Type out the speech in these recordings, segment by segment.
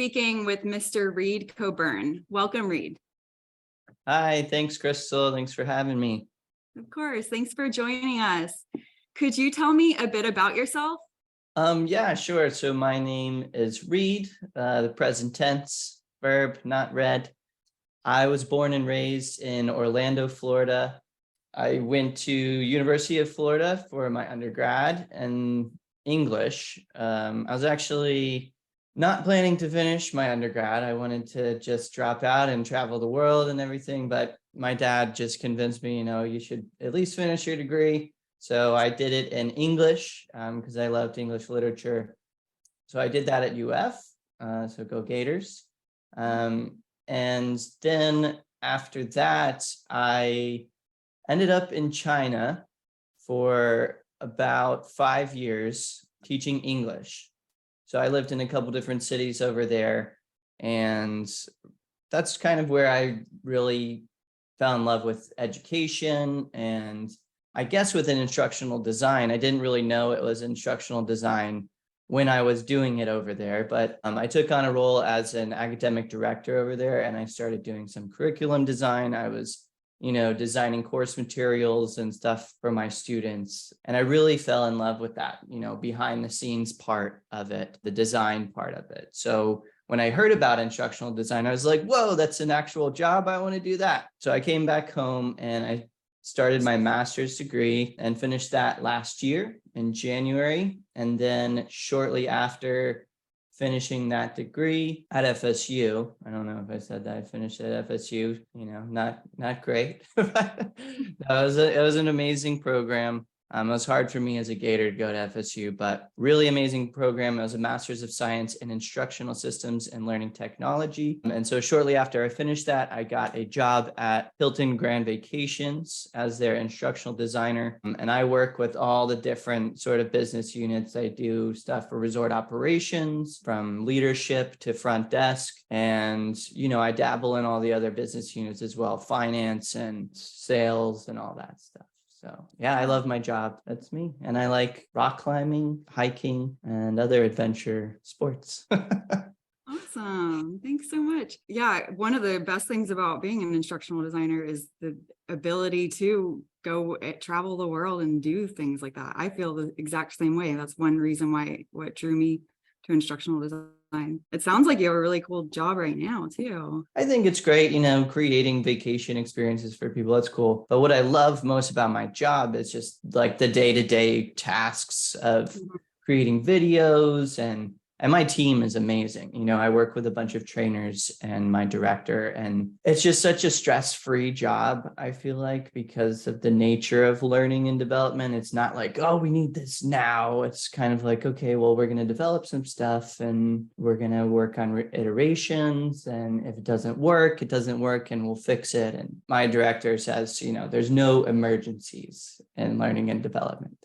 speaking with Mr. Read Coburn. Welcome, Read. Hi, thanks, Crystal. Thanks for having me. Of course. Thanks for joining us. Could you tell me a bit about yourself? Yeah, sure. So my name is Read, the present tense, verb, not read. I was born and raised in Orlando, Florida. I went to University of Florida for my undergrad and English. I was actually not planning to finish my undergrad. I wanted to just drop out and travel the world and everything, but my dad just convinced me, you should at least finish your degree. So I did it in English because I loved English literature. So I did that at UF, so go Gators. And then after that, I ended up in China for about 5 years teaching English. So I lived in a couple different cities over there, and that's kind of where I really fell in love with education. And I guess within instructional design, I didn't really know it was instructional design when I was doing it over there, but I took on a role as an academic director over there, and I started doing some curriculum design. I was designing course materials and stuff for my students. And I really fell in love with that, behind the scenes part of it, the design part of it. So when I heard about instructional design, I was like, whoa, that's an actual job. I want to do that. So I came back home and I started my master's degree and finished that last year in January. And then shortly after finishing that degree at FSU. I don't know if I said that I finished at FSU, not great. It was an amazing program. It was hard for me as a Gator to go to FSU, but really amazing program. It was a Master's of Science in Instructional Systems and Learning Technology. And so shortly after I finished that, I got a job at Hilton Grand Vacations as their instructional designer. And I work with all the different sort of business units. I do stuff for resort operations, from leadership to front desk. And, I dabble in all the other business units as well, finance and sales and all that stuff. So yeah, I love my job. That's me. And I like rock climbing, hiking, and other adventure sports. Awesome. Thanks so much. Yeah, one of the best things about being an instructional designer is the ability to go travel the world and do things like that. I feel the exact same way. That's one reason what drew me to instructional design. It sounds like you have a really cool job right now too. I think it's great, creating vacation experiences for people. That's cool. But what I love most about my job is just like the day-to-day tasks of creating videos, and my team is amazing. I work with a bunch of trainers and my director, and it's just such a stress-free job, I feel like, because of the nature of learning and development. It's not like, oh, we need this now. It's kind of like, okay, well, we're going to develop some stuff and we're going to work on iterations. And if it doesn't work, it doesn't work, and we'll fix it. And my director says, there's no emergencies in learning and development.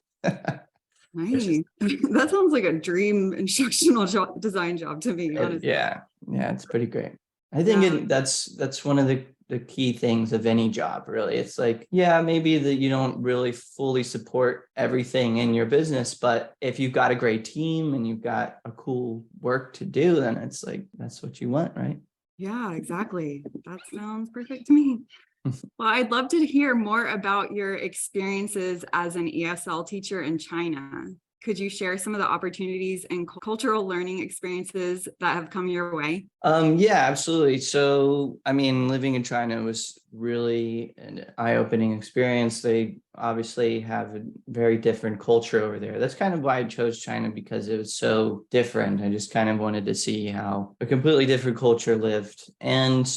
Nice. That sounds like a dream instructional design job to me, honestly. Yeah, it's pretty great. I think that's one of the key things of any job, really. It's like, yeah, maybe that you don't really fully support everything in your business, but if you've got a great team and you've got a cool work to do, then it's like, that's what you want, right? Yeah, exactly. That sounds perfect to me. Well, I'd love to hear more about your experiences as an ESL teacher in China. Could you share some of the opportunities and cultural learning experiences that have come your way? Yeah, absolutely. So, living in China was really an eye-opening experience. They obviously have a very different culture over there. That's kind of why I chose China, because it was so different. I just kind of wanted to see how a completely different culture lived. And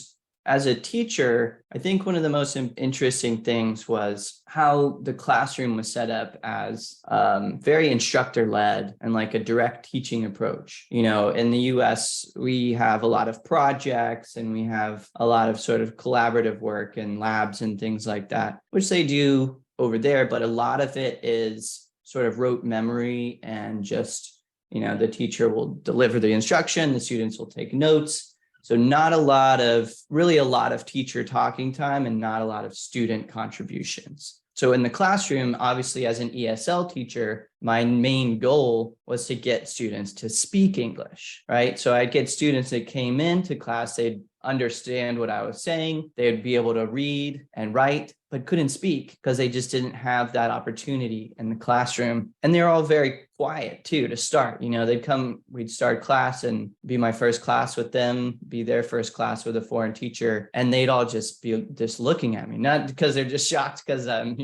as a teacher, I think one of the most interesting things was how the classroom was set up as very instructor-led and like a direct teaching approach. In the US, we have a lot of projects and we have a lot of sort of collaborative work and labs and things like that, which they do over there. But a lot of it is sort of rote memory, and just, the teacher will deliver the instruction, the students will take notes. So not a lot of teacher talking time and not a lot of student contributions. So in the classroom, obviously as an ESL teacher, my main goal was to get students to speak English, right? So I'd get students that came into class, they'd understand what I was saying, they'd be able to read and write, but couldn't speak because they just didn't have that opportunity in the classroom. And they're all very quiet too to start. They'd come, we'd start class and be my first class with them, be their first class with a foreign teacher. And they'd all just be just looking at me, not because they're just shocked because I'm,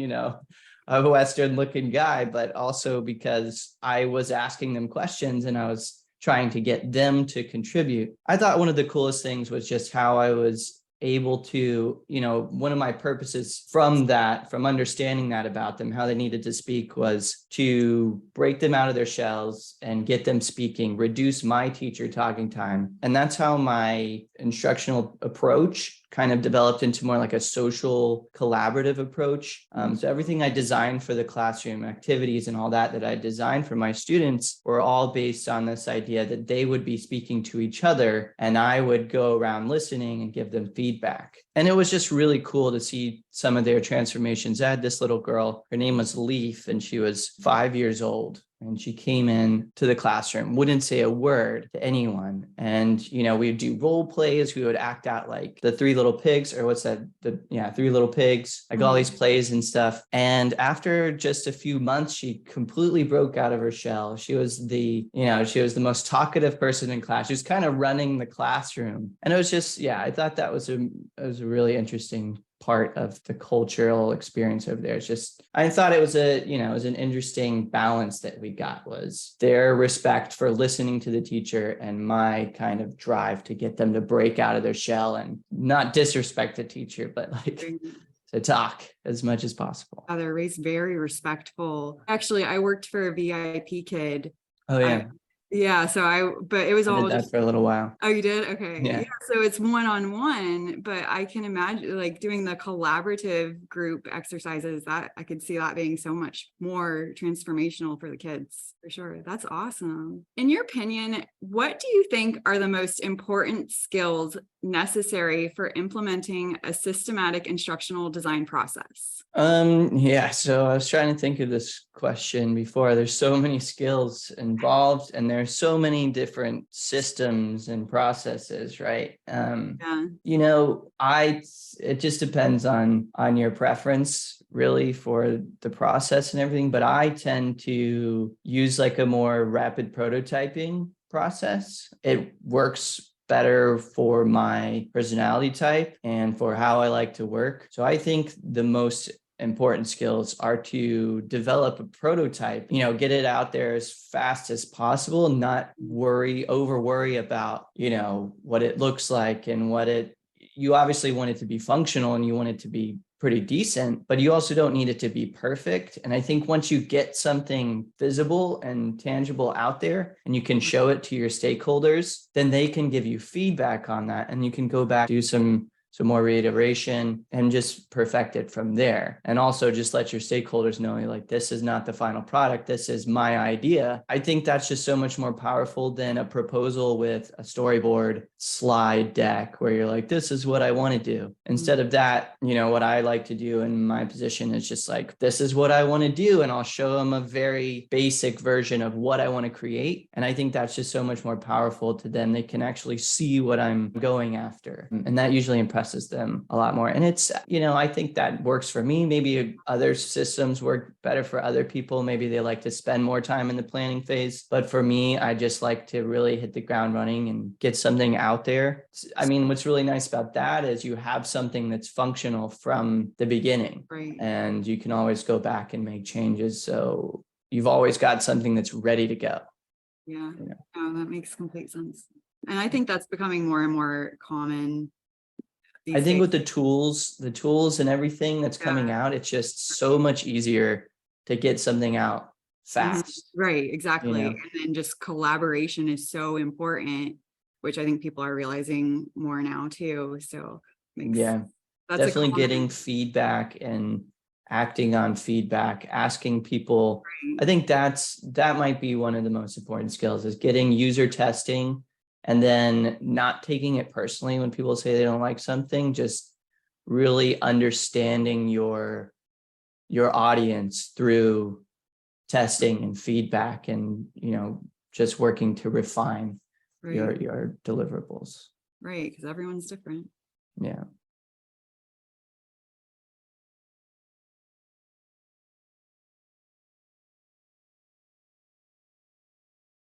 a Western looking guy, but also because I was asking them questions and I was trying to get them to contribute. I thought one of the coolest things was just how I was able to, one of my purposes from understanding that about them, how they needed to speak, was to break them out of their shells and get them speaking, reduce my teacher talking time. And that's how my instructional approach kind of developed into more like a social collaborative approach. So everything I designed for the classroom, activities and all that I designed for my students were all based on this idea that they would be speaking to each other and I would go around listening and give them feedback. And it was just really cool to see some of their transformations. I had this little girl, her name was Leaf, and she was 5 years old. And she came in to the classroom, wouldn't say a word to anyone. And, we'd do role plays. We would act out like the Three Little Pigs, or what's that? Three Little Pigs, like all these plays and stuff. And after just a few months, she completely broke out of her shell. She was the most talkative person in class. She was kind of running the classroom. And it was just, I thought that was a really interesting part of the cultural experience over there. It's just, I thought it was it was an interesting balance that we got, was their respect for listening to the teacher and my kind of drive to get them to break out of their shell and not disrespect the teacher, but to talk as much as possible. They're raised very respectful. Actually, I worked for a VIP kid. Oh yeah. But it was I all did that just for a little while. Oh, you did? Okay. Yeah. So it's one-on-one, but I can imagine like doing the collaborative group exercises, that I could see that being so much more transformational for the kids, for sure. That's awesome. In your opinion, what do you think are the most important skills necessary for implementing a systematic instructional design process? So I was trying to think of this question before. There's so many skills involved and there's so many different systems and processes, right? It just depends on your preference really for the process and everything, but I tend to use like a more rapid prototyping process. It works better for my personality type and for how I like to work. So I think the most important skills are to develop a prototype, get it out there as fast as possible, not over worry about, what it looks like and you obviously want it to be functional and you want it to be pretty decent, but you also don't need it to be perfect. And I think once you get something visible and tangible out there and you can show it to your stakeholders, then they can give you feedback on that and you can go back, do some more reiteration and just perfect it from there. And also just let your stakeholders know, like, this is not the final product. This is my idea. I think that's just so much more powerful than a proposal with a storyboard slide deck where you're like, this is what I want to do. Instead of that, what I like to do in my position is just like, this is what I want to do. And I'll show them a very basic version of what I want to create. And I think that's just so much more powerful to them. They can actually see what I'm going after. And that usually impresses them a lot more. And it's, I think that works for me. Maybe other systems work better for other people. Maybe they like to spend more time in the planning phase. But for me, I just like to really hit the ground running and get something out there. I mean, what's really nice about that is you have something that's functional from the beginning, right? And you can always go back and make changes. So you've always got something that's ready to go. Yeah. Oh, that makes complete sense. And I think that's becoming more and more common. I think with the tools and everything that's coming out, it's just so much easier to get something out fast. Right, exactly. And then just collaboration is so important, which I think people are realizing more now too. So that's definitely getting feedback and acting on feedback, asking people. Right. I think that might be one of the most important skills, is getting user testing. And then not taking it personally when people say they don't like something, just really understanding your your audience through testing and feedback and, just working to refine Right. your deliverables. Right. Because everyone's different. Yeah.